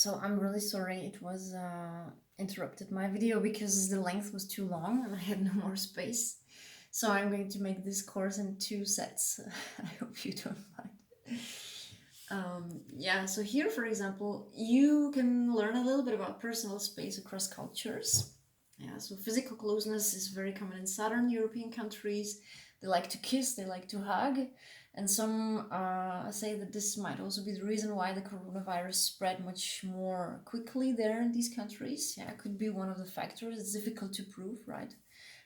So I'm really sorry it was interrupted my video because the length was too long and I had no more space. So I'm going to make this course in 2 sets. I hope you don't mind. Yeah, so here, for example, you can learn a little bit about personal space across cultures. Yeah, so physical closeness is very common in Southern European countries. They like to kiss, they like to hug, and some say that this might also be the reason why the coronavirus spread much more quickly there in these countries. Yeah, it could be one of the factors. It's difficult to prove, right?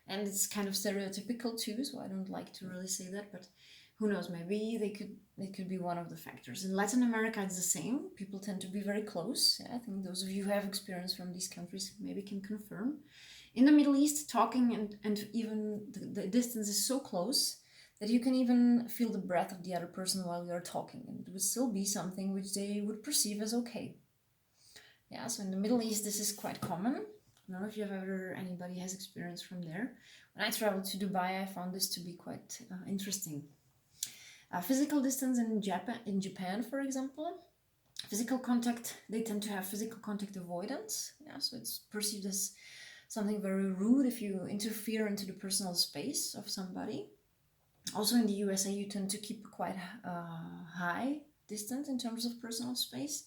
And it's kind of stereotypical too, so I don't like to really say that, but who knows, maybe they could be one of the factors. In Latin America it's the same. People tend to be very close. Yeah, I think those of you who have experience from these countries maybe can confirm. In the Middle East, talking and even the distance is so close that you can even feel the breath of the other person while you're talking, and it would still be something which they would perceive as okay. Yeah, so in the Middle East this is quite common. I don't know if you've ever anybody has experience from there. When I traveled to Dubai, I found this to be quite interesting. Physical distance in Japan, for example, physical contact, they tend to have physical contact avoidance. Yeah, so it's perceived as something very rude if you interfere into the personal space of somebody. Also in the USA, you tend to keep quite high distance in terms of personal space.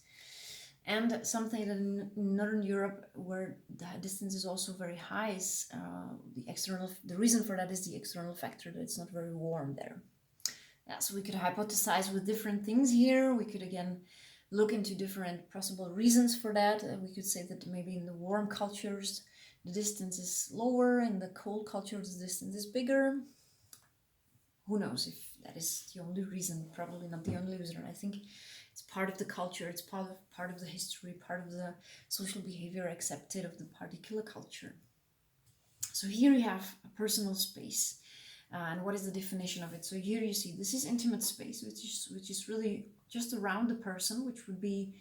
And something that in Northern Europe, where the distance is also very high, is the reason for that is the external factor that it's not very warm there. Yeah, so we could hypothesize with different things here. We could again look into different possible reasons for that. We could say that maybe in the warm cultures the distance is lower, in the cold cultures the distance is bigger. Who knows if that is the only reason? Probably not the only reason. I think it's part of the culture, it's part of the history, part of the social behavior accepted of the particular culture. So here you have a personal space. And what is the definition of it? So here you see this is intimate space, which is really just around the person, which would be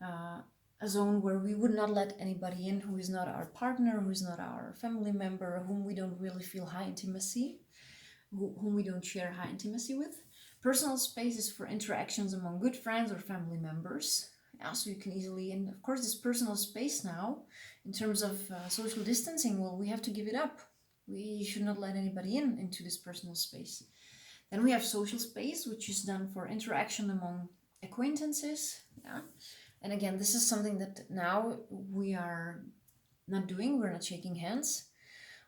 a zone where we would not let anybody in who is not our partner, who is not our family member, whom we don't really feel high intimacy, whom we don't share high intimacy with. Personal space is for interactions among good friends or family members. Yeah, so you can easily, and of course this personal space now, in terms of social distancing, well, we have to give it up. We should not let anybody into this personal space. Then we have social space, which is done for interaction among acquaintances. Yeah. And again, this is something that now we are not doing. We're not shaking hands.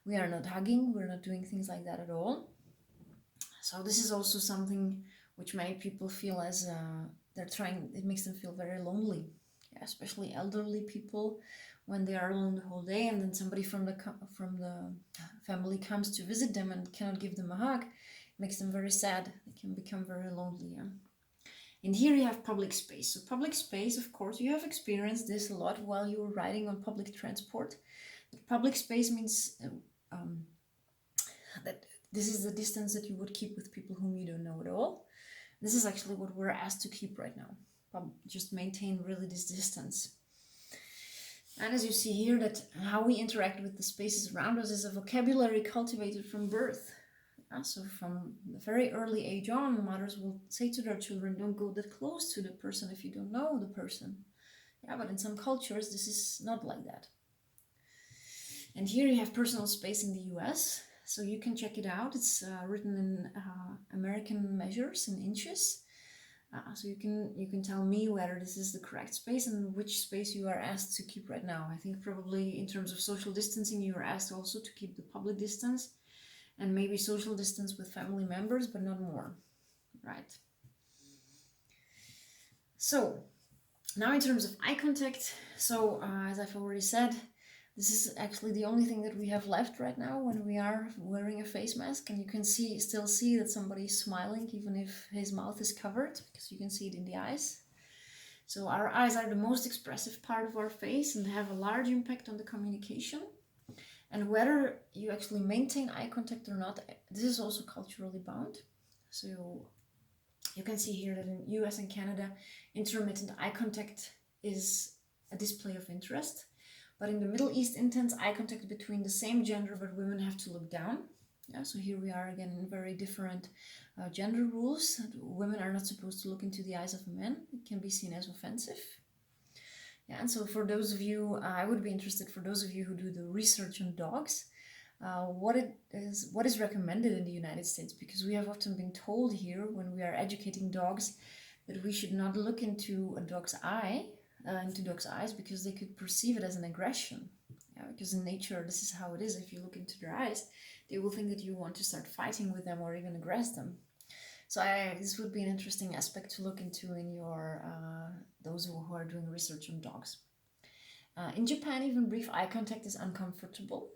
We are not hugging. We're not doing things like that at all. So this is also something which many people feel as it makes them feel very lonely. Yeah, especially elderly people, when they are alone the whole day and then somebody from the family comes to visit them and cannot give them a hug, it makes them very sad. They can become very lonely. Yeah? And here you have public space. So public space, of course, you have experienced this a lot while you were riding on public transport. But public space means that this is the distance that you would keep with people whom you don't know at all. This is actually what we're asked to keep right now. Just maintain really this distance. And as you see here, that how we interact with the spaces around us is a vocabulary cultivated from birth. So from the very early age on, mothers will say to their children, don't go that close to the person if you don't know the person. Yeah, but in some cultures, this is not like that. And here you have personal space in the US. So you can check it out. It's written in American measures in inches. So you can tell me whether this is the correct space and which space you are asked to keep right now. I think probably in terms of social distancing, you are asked also to keep the public distance and maybe social distance with family members, but not more, right? So now in terms of eye contact, so as I've already said, this is actually the only thing that we have left right now when we are wearing a face mask, and you can still see that somebody is smiling even if his mouth is covered, because you can see it in the eyes. So our eyes are the most expressive part of our face and have a large impact on the communication. And whether you actually maintain eye contact or not, this is also culturally bound. So you can see here that in US and Canada, intermittent eye contact is a display of interest. But in the Middle East, intense eye contact between the same gender, but women have to look down. Yeah, so here we are again in very different gender rules. Women are not supposed to look into the eyes of a man. It can be seen as offensive. Yeah, and so for those of you, I would be interested, for those of you who do the research on dogs, what is recommended in the United States, because we have often been told here when we are educating dogs that we should not look into a dog's into dogs' eyes, because they could perceive it as an aggression. Yeah, because in nature, this is how it is. If you look into their eyes, they will think that you want to start fighting with them or even aggress them. So this would be an interesting aspect to look into in your those who are doing research on dogs. In Japan, even brief eye contact is uncomfortable.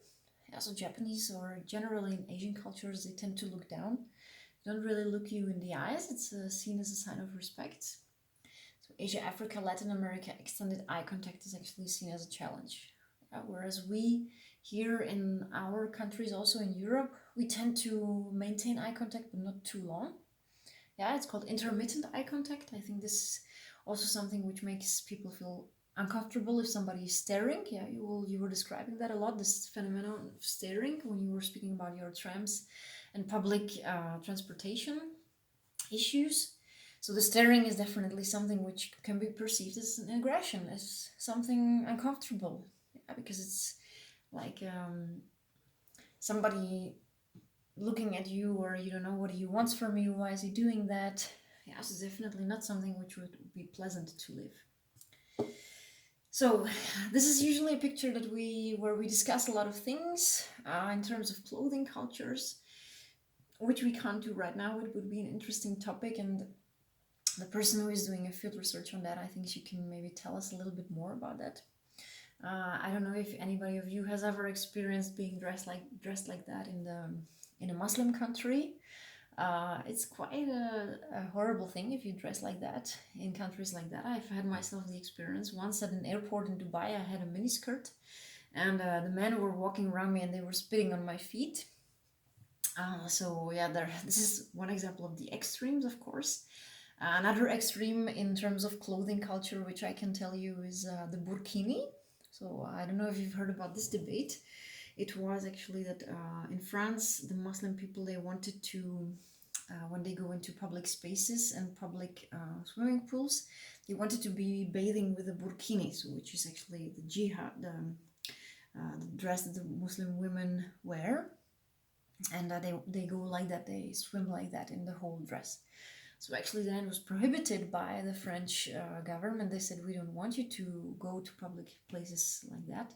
Yeah, so Japanese, or generally in Asian cultures, they tend to look down. They don't really look you in the eyes. It's seen as a sign of respect. So Asia, Africa, Latin America, extended eye contact is actually seen as a challenge. Whereas we here in our countries, also in Europe, we tend to maintain eye contact, but not too long. Yeah, it's called intermittent eye contact. I think this is also something which makes people feel uncomfortable if somebody is staring. Yeah, you were describing that a lot, this phenomenon of staring, when you were speaking about your trams and public transportation issues. So the staring is definitely something which can be perceived as an aggression, as something uncomfortable. Yeah, because it's like somebody looking at you, or you don't know what he wants from you, why is he doing that. Yeah, so it's definitely not something which would be pleasant to live. So this is usually a picture where we discuss a lot of things in terms of clothing cultures, which we can't do right now. It would be an interesting topic, and the person who is doing a field research on that, I think she can maybe tell us a little bit more about that. I don't know if anybody of you has ever experienced being dressed like that in a Muslim country. It's quite a horrible thing if you dress like that in countries like that. I've had myself the experience once at an airport in Dubai. I had a miniskirt, and the men were walking around me and they were spitting on my feet. So yeah, this is one example of the extremes, of course. Another extreme in terms of clothing culture, which I can tell you, is the burkini. So I don't know if you've heard about this debate. It was actually that in France, the Muslim people, they wanted to, when they go into public spaces and public swimming pools, they wanted to be bathing with a burkini, so which is actually the jihad, the dress that the Muslim women wear. And they go like that, they swim like that in the whole dress. So actually then it was prohibited by the French government. They said, we don't want you to go to public places like that.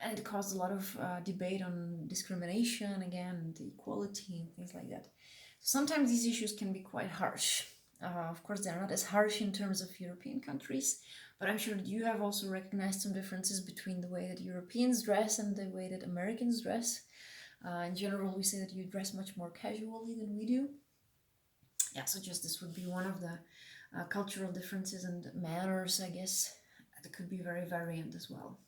And it caused a lot of debate on discrimination again, and equality and things like that. So sometimes these issues can be quite harsh. Of course, they're not as harsh in terms of European countries, but I'm sure that you have also recognized some differences between the way that Europeans dress and the way that Americans dress. In general, we say that you dress much more casually than we do. Yeah, so just this would be one of the cultural differences and manners, I guess, that could be very variant as well.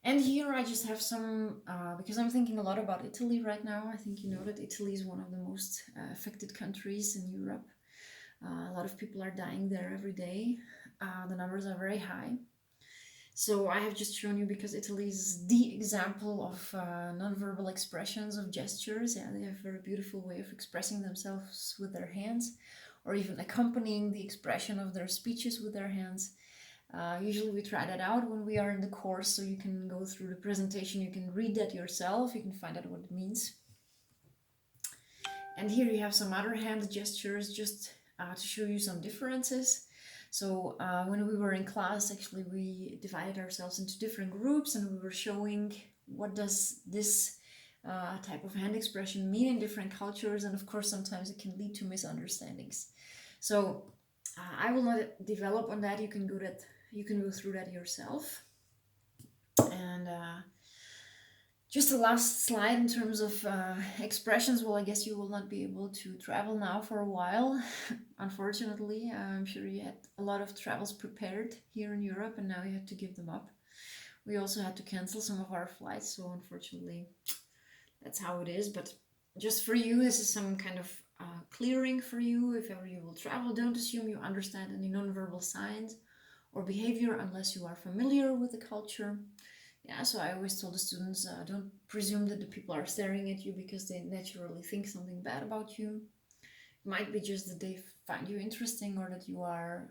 And here I just have some, because I'm thinking a lot about Italy right now. I think you know that Italy is one of the most affected countries in Europe. A lot of people are dying there every day. The numbers are very high. So I have just shown you, because Italy is the example of nonverbal expressions of gestures. Yeah, they have a very beautiful way of expressing themselves with their hands, or even accompanying the expression of their speeches with their hands. Usually we try that out when we are in the course, so you can go through the presentation, you can read that yourself, you can find out what it means. And here you have some other hand gestures, just to show you some differences. So when we were in class, actually we divided ourselves into different groups, and we were showing what does this type of hand expression mean in different cultures, and of course sometimes it can lead to misunderstandings. So I will not develop on that. You can go through that yourself. And just the last slide in terms of expressions. Well, I guess you will not be able to travel now for a while, unfortunately. I'm sure you had a lot of travels prepared here in Europe, and now you have to give them up. We also had to cancel some of our flights, so unfortunately that's how it is. But just for you, this is some kind of clearing for you. If ever you will travel, don't assume you understand any nonverbal signs or behavior unless you are familiar with the culture. Yeah, so I always told the students, don't presume that the people are staring at you because they naturally think something bad about you. It might be just that they find you interesting, or that you are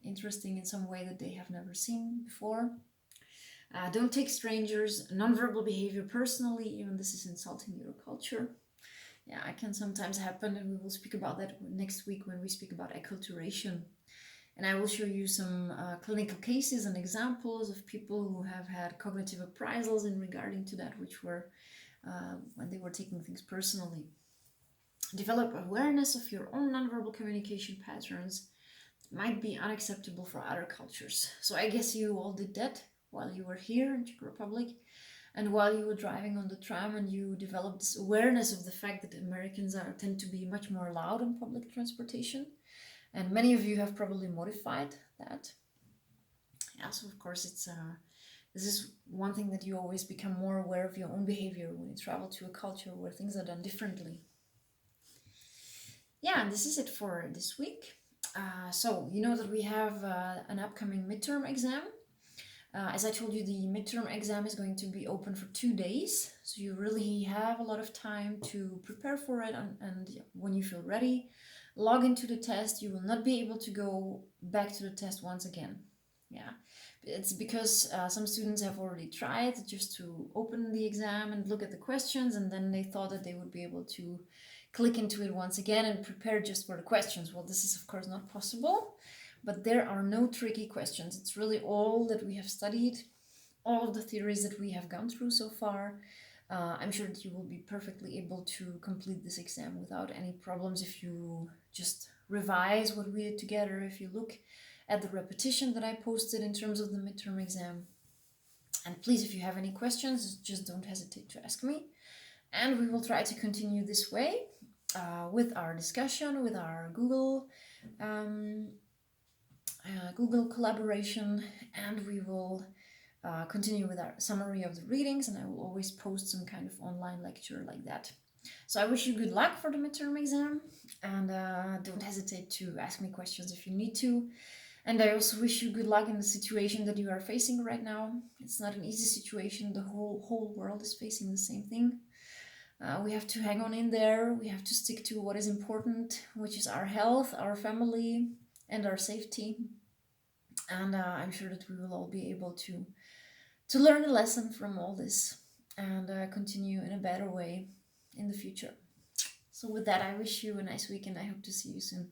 interesting in some way that they have never seen before. Don't take strangers' nonverbal behavior personally, even this is insulting your culture. Yeah, it can sometimes happen, and we will speak about that next week when we speak about acculturation. And I will show you some clinical cases and examples of people who have had cognitive appraisals in regarding to that, which were when they were taking things personally. Develop awareness of your own nonverbal communication patterns. It might be unacceptable for other cultures. So I guess you all did that while you were here in Czech Republic, and while you were driving on the tram, and you developed this awareness of the fact that Americans tend to be much more loud in public transportation. And many of you have probably modified that. Yeah, so of course this is one thing that you always become more aware of your own behavior when you travel to a culture where things are done differently. Yeah, and this is it for this week. So you know that we have an upcoming midterm exam. As I told you, the midterm exam is going to be open for 2 days, so you really have a lot of time to prepare for it, and when you feel ready, log into the test. You will not be able to go back to the test once again. Yeah, it's because some students have already tried just to open the exam and look at the questions, and then they thought that they would be able to click into it once again and prepare just for the questions. Well, this is of course not possible, but there are no tricky questions. It's really all that we have studied, all of the theories that we have gone through so far. I'm sure that you will be perfectly able to complete this exam without any problems if you just revise what we did together, if you look at the repetition that I posted in terms of the midterm exam. And please, if you have any questions, just don't hesitate to ask me. And we will try to continue this way with our discussion, with our Google collaboration, and we will continue with our summary of the readings, and I will always post some kind of online lecture like that. So I wish you good luck for the midterm exam, and don't hesitate to ask me questions if you need to. And I also wish you good luck in the situation that you are facing right now. It's not an easy situation. The whole world is facing the same thing. We have to hang on in there. We have to stick to what is important, which is our health, our family, and our safety. And I'm sure that we will all be able to learn a lesson from all this and continue in a better way in the future. So with that, I wish you a nice week, and I hope to see you soon.